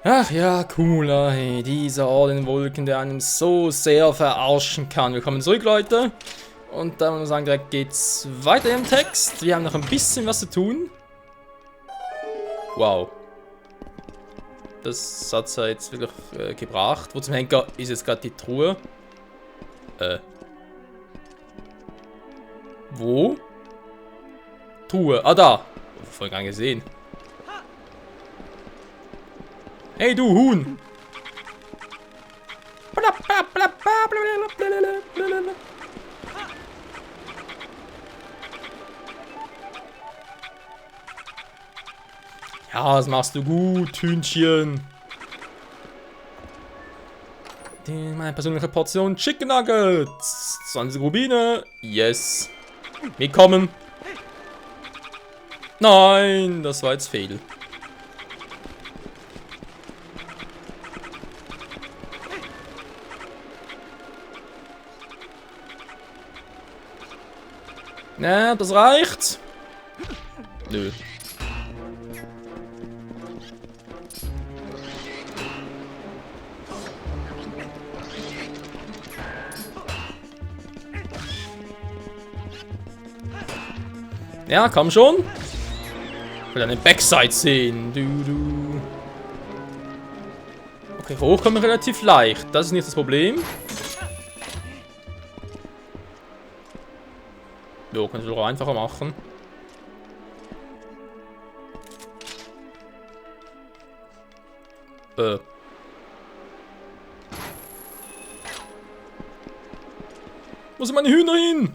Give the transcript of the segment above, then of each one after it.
Ach ja, Cooler, hey, dieser Ort in den Wolken, der einem so sehr verarschen kann. Willkommen zurück, Leute. Und da muss ich sagen, direkt geht's weiter im Text. Wir haben noch ein bisschen was zu tun. Wow. Das hat's ja jetzt wirklich gebracht. Wo zum Henker ist jetzt gerade die Truhe? Wo? Truhe. Ah, da. Voll gar nicht gesehen. Hey, du Huhn! Ja, das machst du gut, Hühnchen. Meine persönliche Portion Chicken Nuggets. 20 Rubine. Yes. Mitkommen. Nein, das war jetzt Fail. Na, das reicht. Nö. Ja, komm schon. Ich will deine Backside sehen. Okay, hoch kommen wir relativ leicht. Das ist nicht das Problem. Jo, kannst du doch einfacher machen. Wo sind meine Hühner hin?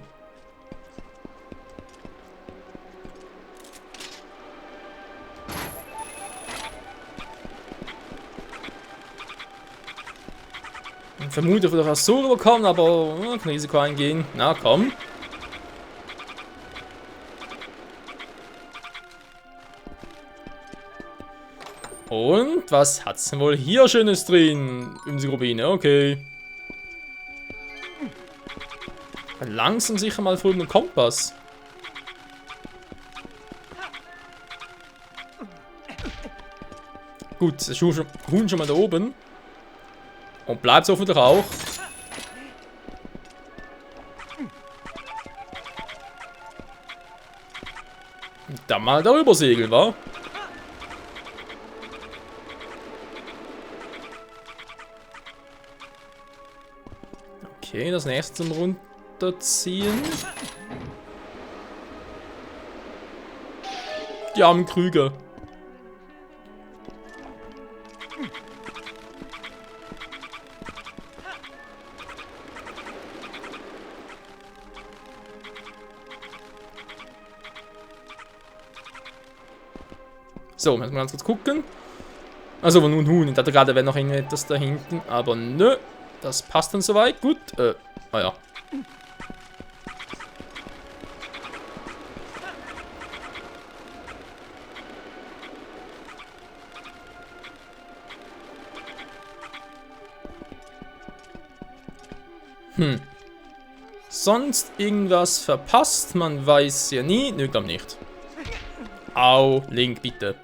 Ich vermute, dass wir so rüberkommen, aber kein Risiko eingehen. Na komm. Und was hat's denn wohl hier Schönes drin? Rubine, okay. Langsam sicher mal vor dem Kompass. Gut, das Huhn schon mal da oben. Und bleibt hoffentlich auch. Und dann mal darüber segeln, wa? Okay, das nächste zum Runterziehen. Die armen Krüger. So, müssen wir ganz kurz gucken. Also, nun Huhn. Ich dachte gerade, wäre noch irgendetwas da hinten. Aber nö. Das passt dann soweit. Gut. Ah ja. Sonst irgendwas verpasst? Man weiß ja nie. Nö, glaub nicht. Au, Link, bitte.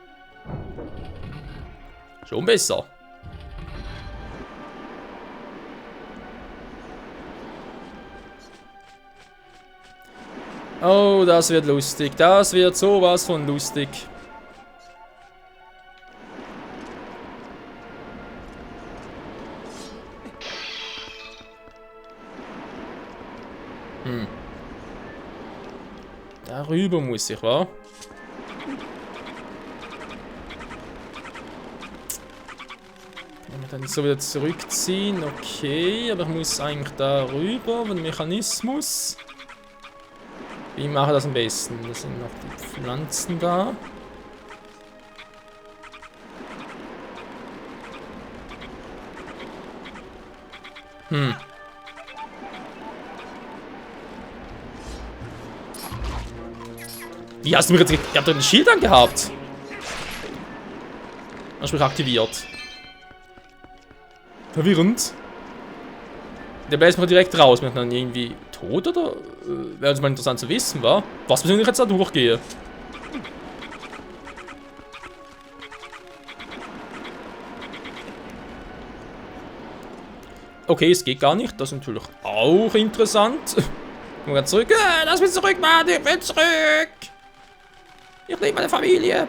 Schon besser. Oh, das wird lustig. Das wird sowas von lustig. Darüber muss ich, wa? Dann so wieder zurückziehen. Okay, aber ich muss eigentlich darüber, den Mechanismus. Wie mache ich das am besten? Da sind noch die Pflanzen da. Wie hast du mir jetzt... Ihr habt doch ein Schild angehabt. Ansprich aktiviert. Verwirrend. Der bläst mich direkt raus. Bin ich dann irgendwie tot oder? Wäre das mal interessant zu wissen, wa? Was wenn ich jetzt da durchgehe? Okay, es geht gar nicht. Das ist natürlich auch interessant. Kommen wir zurück. Lass mich zurück, Mann. Ich will zurück. Ich liebe meine Familie.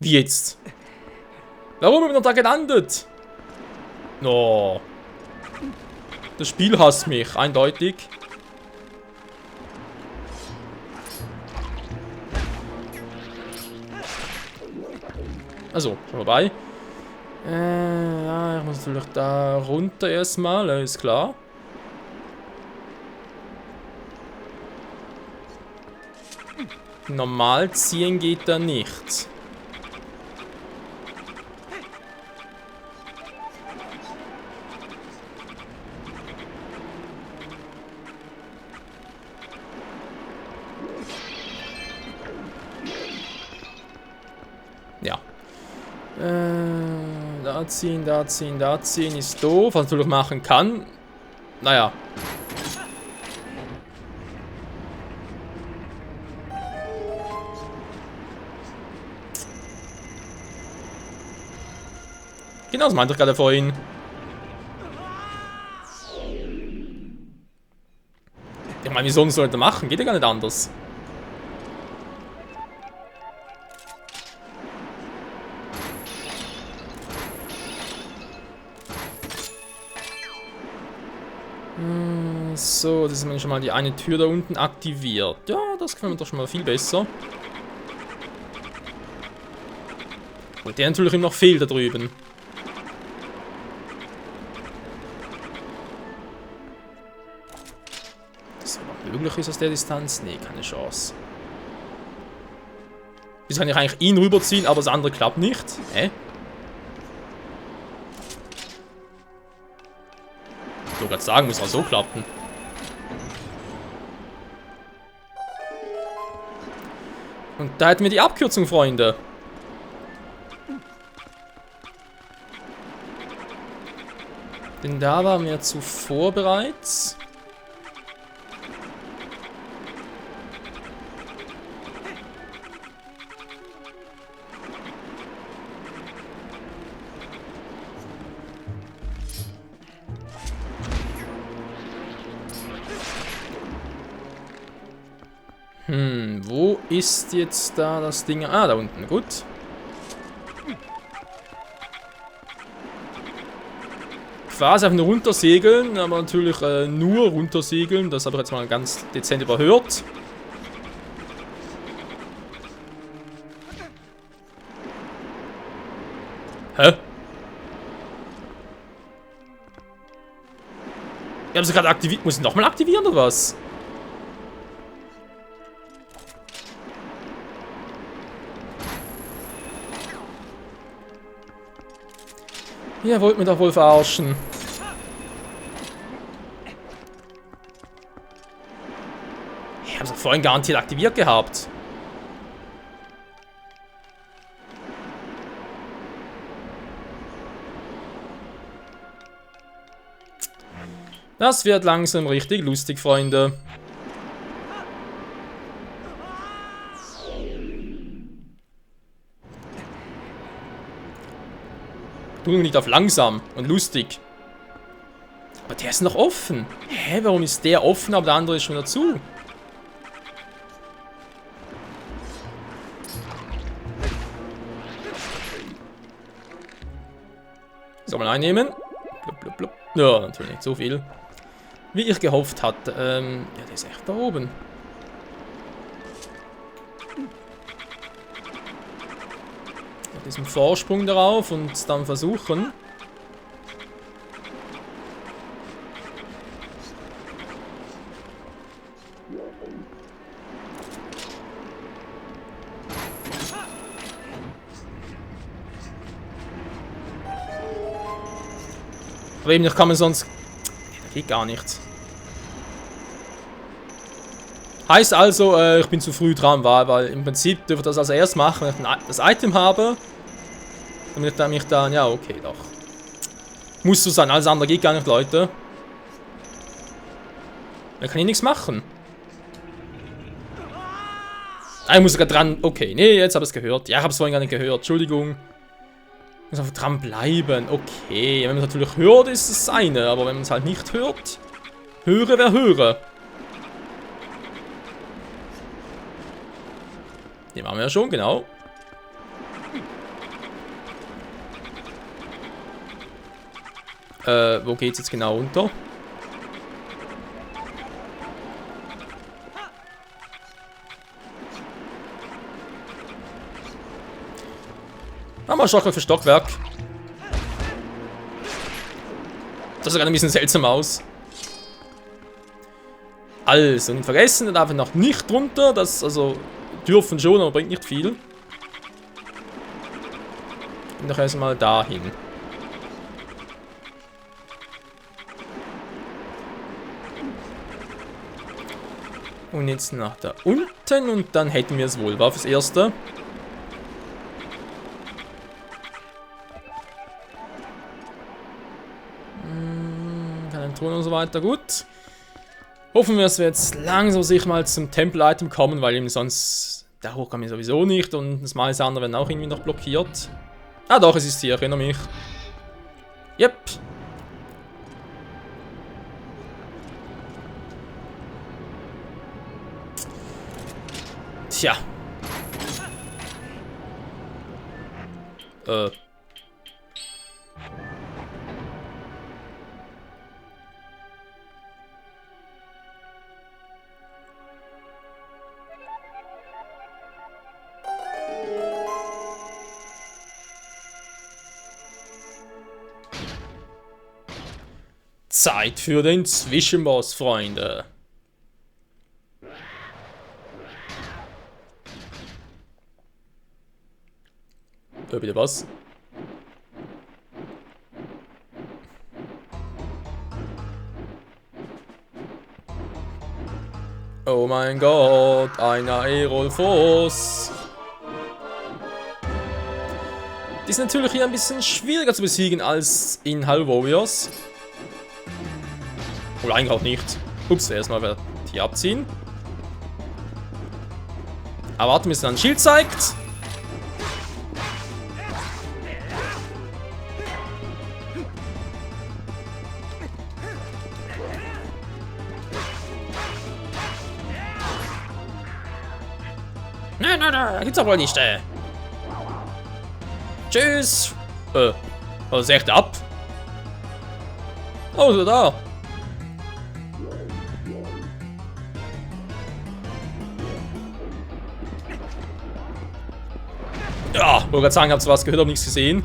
Wie jetzt? Warum bin ich da gelandet? No. Das Spiel hasst mich, eindeutig. Also, schon vorbei. Ja, ich muss natürlich da runter erstmal, ist klar. Normal ziehen geht da nicht. Ja. Da ziehen, da ziehen, da ziehen ist doof. Was man natürlich machen kann. Naja. Genau, das meinte ich gerade vorhin. Ich meine, wieso soll ich das machen? Geht ja gar nicht anders. So, das ist schon mal die eine Tür da unten aktiviert. Ja, das gefällt mir doch schon mal viel besser. Und der natürlich immer noch fehlt da drüben. Das aber möglich ist aus der Distanz? Nee, keine Chance. Jetzt kann ich eigentlich ihn rüberziehen, aber das andere klappt nicht. Hä? Ich wollte gerade sagen, muss auch so klappen. Und da hätten wir die Abkürzung, Freunde. Denn da waren wir zuvor bereits. Wo ist jetzt da das Ding? Ah, da unten, gut. Quasi einfach nur runtersegeln, aber natürlich nur runtersegeln. Das habe ich jetzt mal ganz dezent überhört. Hä? Ich habe sie gerade aktiviert. Muss ich nochmal aktivieren oder was? Ihr wollt mich doch wohl verarschen. Ich habe es doch vorhin garantiert aktiviert gehabt. Das wird langsam richtig lustig, Freunde. Tu nicht auf langsam und lustig. Aber der ist noch offen. Hä, warum ist der offen, aber der andere ist schon dazu? So, mal einnehmen. Blub, blub, blub. Ja, natürlich nicht so viel. Wie ich gehofft hatte. Ja, der ist echt da oben. Diesen Vorsprung darauf und dann versuchen. Aber eben, ich kann man sonst... Das geht gar nichts. Heißt also, ich bin zu früh dran, weil im Prinzip dürfte ich das als erstes machen, wenn ich das Item habe. Damit ich mich dann, ja, okay, doch. Muss so sein, alles andere geht gar nicht, Leute. Da kann ich nichts machen. Ah, ich muss sogar dran. Okay, nee, jetzt habe ich es gehört. Ja, ich habe es vorhin gar nicht gehört. Entschuldigung. Ich muss einfach dran bleiben. Okay, wenn man es natürlich hört, ist es eine. Aber wenn man es halt nicht hört, höre wer höre. Den machen wir ja schon, genau. Wo geht's jetzt genau runter? Mal Stockwerk für Stockwerk. Das sieht gerade ein bisschen seltsam aus. Also, nicht vergessen, da darf ich noch nicht runter. Das, also, dürfen schon, aber bringt nicht viel. Und doch erstmal dahin. Und jetzt nach da unten und dann hätten wir es wohl. War fürs Erste. Keine Truhen und so weiter. Gut. Hoffen wir, dass wir jetzt langsam sich mal zum Tempel-Item kommen, weil eben sonst da hoch kann ich sowieso nicht und das meiste andere werden auch irgendwie noch blockiert. Ah doch, es ist hier, ich erinnere mich. Yep. Tja. Zeit für den Zwischenboss, Freunde. Bitte was? Oh mein Gott, ein Aerolphos. Die ist natürlich hier ein bisschen schwieriger zu besiegen als in Hyrule Warriors. Oder eigentlich auch nicht. Ups, erstmal hier abziehen. Aber warten, bis er ein Schild zeigt. Nein, gibt's doch wohl nicht, Tschüss. Was ist echt ab? Oh, so da. Ja, wollte gerade sagen, habt ihr was gehört, aber nichts gesehen.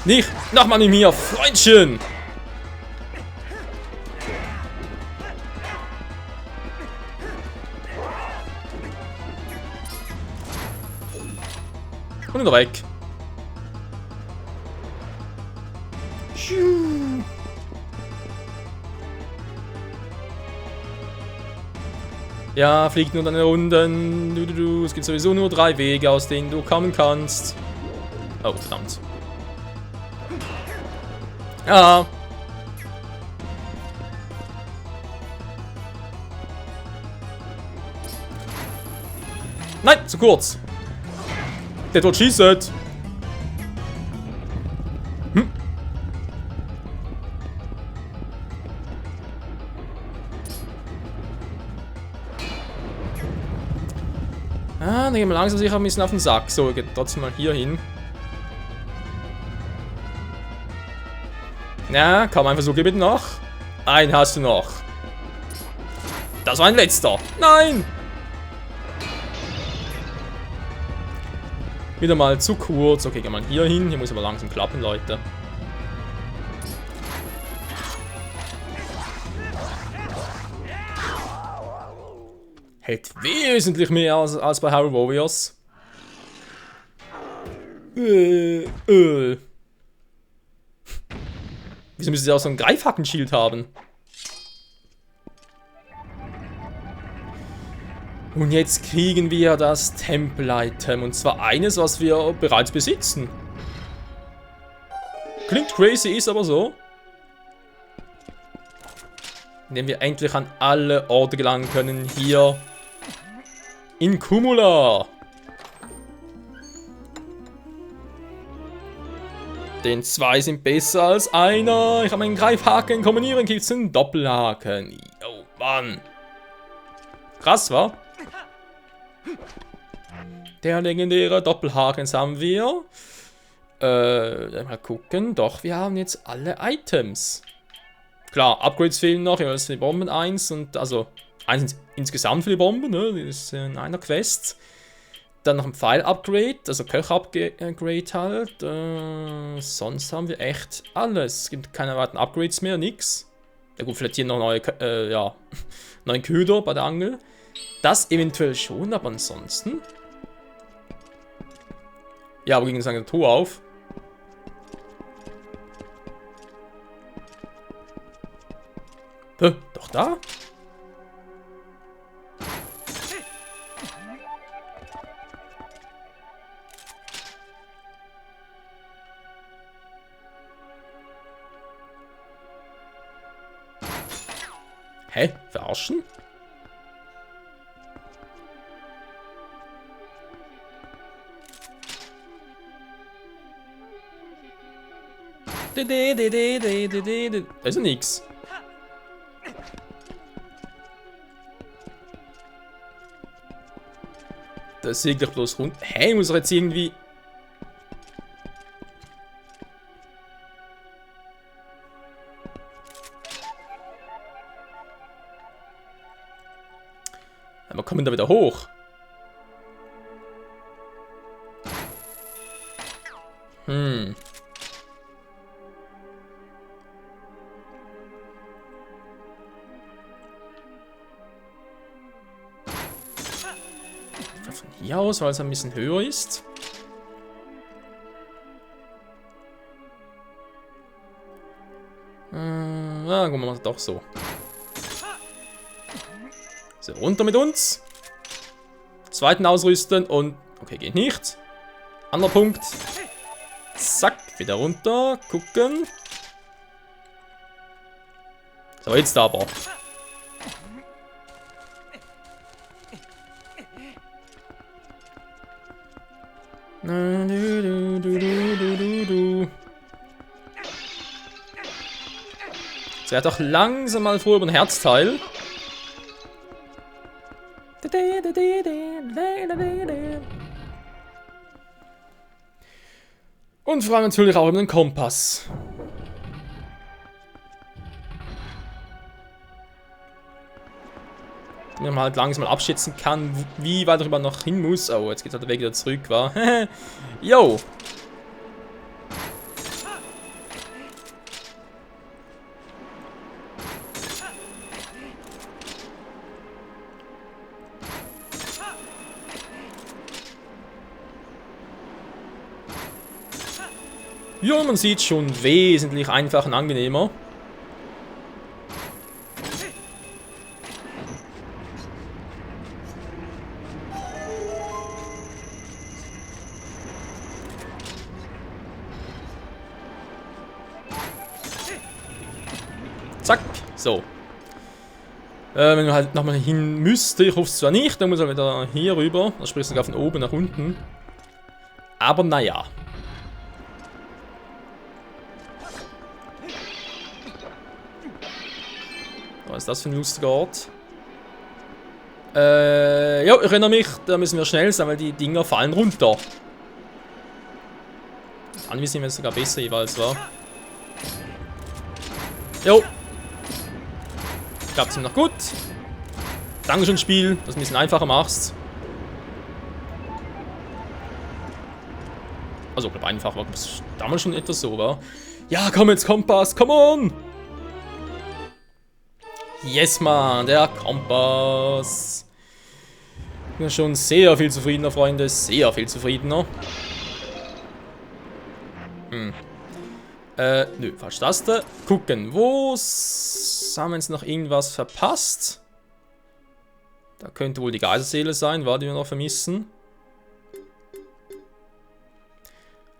Nicht nochmal mit mir, Freundchen! Und wieder weg. Ja, fliegt nur deine Runden. Es gibt sowieso nur 3 Wege, aus denen du kommen kannst. Oh, verdammt. Ja. Nein, zu kurz. Der dort schießt. Ah, dann gehen wir langsam sicher ein bisschen auf den Sack. So, geht trotzdem mal hier hin. Na, komm, ein Versuch, bitte noch. Einen hast du noch. Das war ein letzter. Nein! Wieder mal zu kurz. Okay, gehen wir mal hier hin. Hier muss aber langsam klappen, Leute. Hält wesentlich mehr als bei Hyrule Warriors. Wieso müssen sie auch so ein Greifhackenschild haben? Und jetzt kriegen wir das Tempel-Item. Und zwar eines, was wir bereits besitzen. Klingt crazy, ist aber so. Indem wir endlich an alle Orte gelangen können. Hier in Cumula. Denn 2 sind besser als einer. Ich habe einen Greifhaken. Kombinieren gibt es einen Doppelhaken. Oh Mann. Krass, wa? Der legendäre Doppelhaken haben wir. Mal gucken. Doch, wir haben jetzt alle Items. Klar, Upgrades fehlen noch. Ja, das ist für die Bomben 1 und also 1 insgesamt für die Bomben, ne? Das ist in einer Quest. Dann noch ein Pfeil-Upgrade, also Köcher-Upgrade halt. Sonst haben wir echt alles. Es gibt keine weiteren Upgrades mehr, nix. Ja gut, vielleicht hier noch neue, neuen Köder bei der Angel. Das eventuell schon, aber ansonsten. Ja, wo ging es an der Truhe auf? Doch da? Hä? Verarschen? Also nix. Das sehe ich bloß rund. Hä, ich muss doch jetzt irgendwie. Wir kommen da wieder hoch. Von hier aus, weil es ein bisschen höher ist. Na, gucken wir mal doch so. So, runter mit uns. Zweiten ausrüsten und... Okay, geht nicht. Anderer Punkt. Zack, wieder runter. Gucken. So, jetzt aber. Jetzt wäre doch langsam mal froh über ein Herzteil. Und vor allem natürlich auch über den Kompass. Damit man halt langsam mal abschätzen kann, wie weit darüber noch hin muss. Oh, jetzt geht halt der Weg wieder zurück, war. Yo! Ja, man sieht schon wesentlich einfacher und angenehmer. Zack, so. Wenn man halt nochmal hin müsste, ich hoffe es zwar nicht, dann muss er wieder hier rüber, dann sprich sogar von oben nach unten. Aber naja. Was ist das für ein lustiger Ort? Ja, ich erinnere mich, da müssen wir schnell sein, weil die Dinger fallen runter. Dann wissen wir sogar besser jeweils, war. Jo. Klappt es noch gut. Dankeschön, Spiel, dass du ein bisschen einfacher machst. Also, ich glaube, einfach war das damals schon etwas so, war. Ja, komm jetzt, Kompass, come on! Yes, man, der Kompass. Ich bin schon sehr viel zufriedener, Freunde. Sehr viel zufriedener. Nö, falsche Taste. Gucken, wo haben wir jetzt noch irgendwas verpasst? Da könnte wohl die Geiselseele sein, die wir noch vermissen.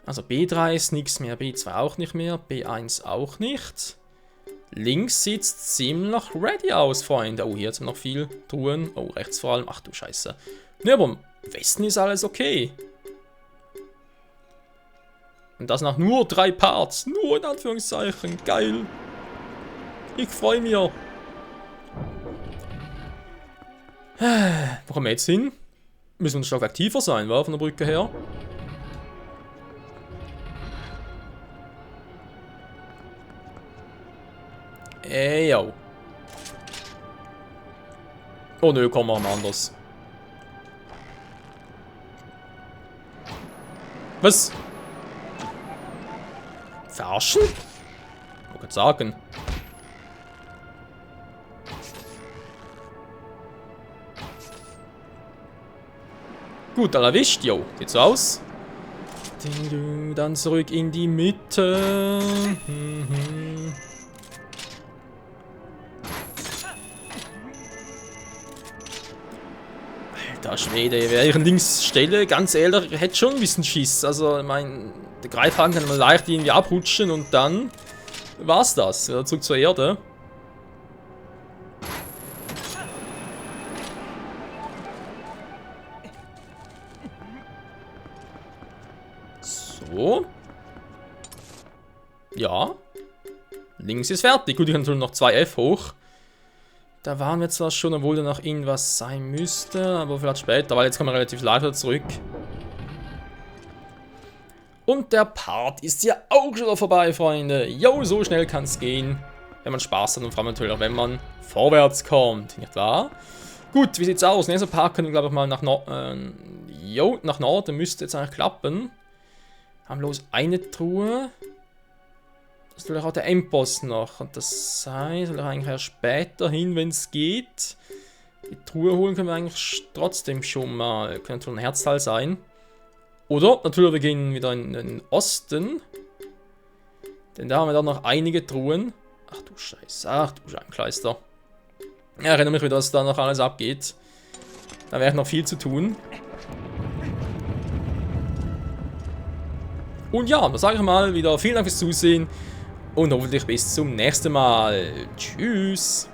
Also B3 ist nichts mehr, B2 auch nicht mehr, B1 auch nicht. Links sieht es ziemlich ready aus, Freunde. Oh, hier sind noch viel Truhen. Oh, rechts vor allem. Ach du Scheiße. Ne, aber im Westen ist alles okay. Und das nach nur 3 Parts. Nur in Anführungszeichen. Geil. Ich freue mich. Wo kommen wir jetzt hin? Müssen wir ein Stock aktiver sein, wa? Von der Brücke her. Yo. Oh nö, komm, machen wir anders. Was? Verarschen? Ich wollte sagen. Gut, alle erwischt, jo. Sieht so aus. Dann zurück in die Mitte. Alter Schwede, wer ich links stelle, ganz ehrlich, hätte schon ein bisschen Schiss. Also, der Greifhaken kann man leicht irgendwie abrutschen und dann war's das. Wieder zurück zur Erde. So. Ja. Links ist fertig. Gut, ich kann natürlich noch 2F hoch. Da waren wir zwar schon, obwohl da noch irgendwas sein müsste, aber vielleicht später, weil jetzt kommen wir relativ leicht wieder zurück. Und der Part ist ja auch schon wieder vorbei, Freunde. Jo, so schnell kann es gehen, wenn man Spaß hat und vor allem natürlich auch, wenn man vorwärts kommt, nicht wahr? Gut, wie sieht's aus? Nächster Part können wir, glaube ich, mal nach Norden, müsste jetzt eigentlich klappen. Haben bloß eine Truhe. Das ist natürlich auch der Endboss noch. Und das heißt, soll eigentlich erst später hin, wenn es geht. Die Truhe holen können wir eigentlich trotzdem schon mal. Könnte natürlich ein Herzteil sein. Oder natürlich, wir gehen wieder in den Osten. Denn da haben wir dann noch einige Truhen. Ach du Scheiße, ach du Scheinkleister. Ich erinnere mich wieder, was da noch alles abgeht. Da wäre noch viel zu tun. Und ja, dann sage ich mal wieder vielen Dank fürs Zusehen und hoffentlich bis zum nächsten Mal. Tschüss.